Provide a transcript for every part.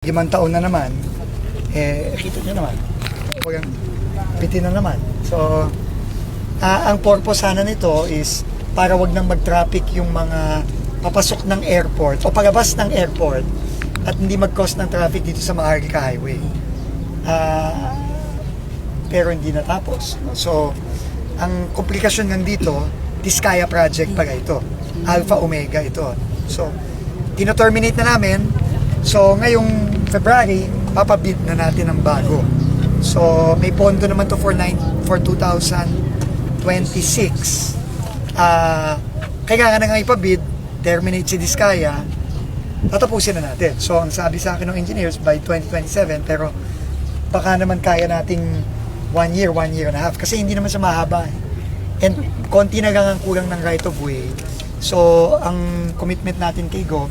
5 taon na naman, kita nyo naman, walang bitin na naman. So, ang purpose sana nito is para wag nang mag-traffic yung mga papasok ng airport o palabas ng airport at hindi mag-cause ng traffic dito sa Maharlika Highway. Pero hindi natapos. So, ang komplikasyon nandito, Diskaya Project pala ito. Alpha Omega ito. So, tino-terminate na namin. So, ngayong February, papabid na natin ang bago. So, may pondo naman to for 2026. Kailangan na nga ipabid, terminate si Diskaya, tatapusin na natin. So, ang sabi sa akin ng engineers, by 2027, pero baka naman kaya nating 1 year and a half. Kasi hindi naman siya mahaba. And konti na lang ang kulang ng right of way. So, ang commitment natin kay Gov,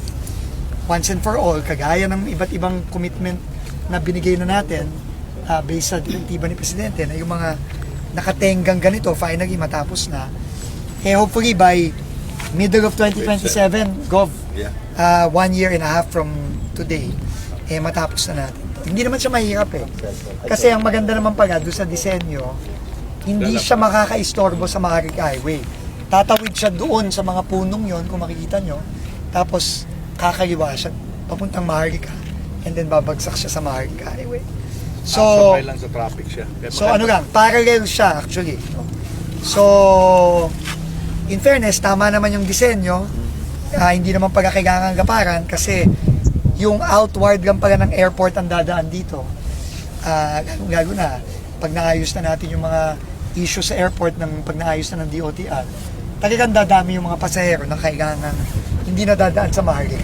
once and for all, kagaya ng iba't ibang commitment na binigay na natin based sa direktiba ni Presidente na yung mga nakatenggang ganito, finally matapos na. Hopefully by middle of 2027, Gov, 1 year and a half from today, matapos na natin. Hindi naman siya mahirap Kasi ang maganda naman pala doon sa disenyo, hindi siya makakaistorbo sa Maharlika Highway. Tatawid siya doon sa mga punong yon kung makikita nyo. Tapos kakaliwa siya papuntang Maharlika and then babagsak siya sa Maharlika Highway. So, sabay lang sa traffic siya. Parallel siya actually. So, in fairness, tama naman yung disenyo. Hindi naman pala kailangan gaparan kasi yung outward lang pala ng airport ang dadaan dito. Lalo na pag naayos na natin yung mga issue sa airport ng pag naayos na ng DOTR, talagang dadami yung mga pasahero na kailangan hindi na dadaan sa Maharlika.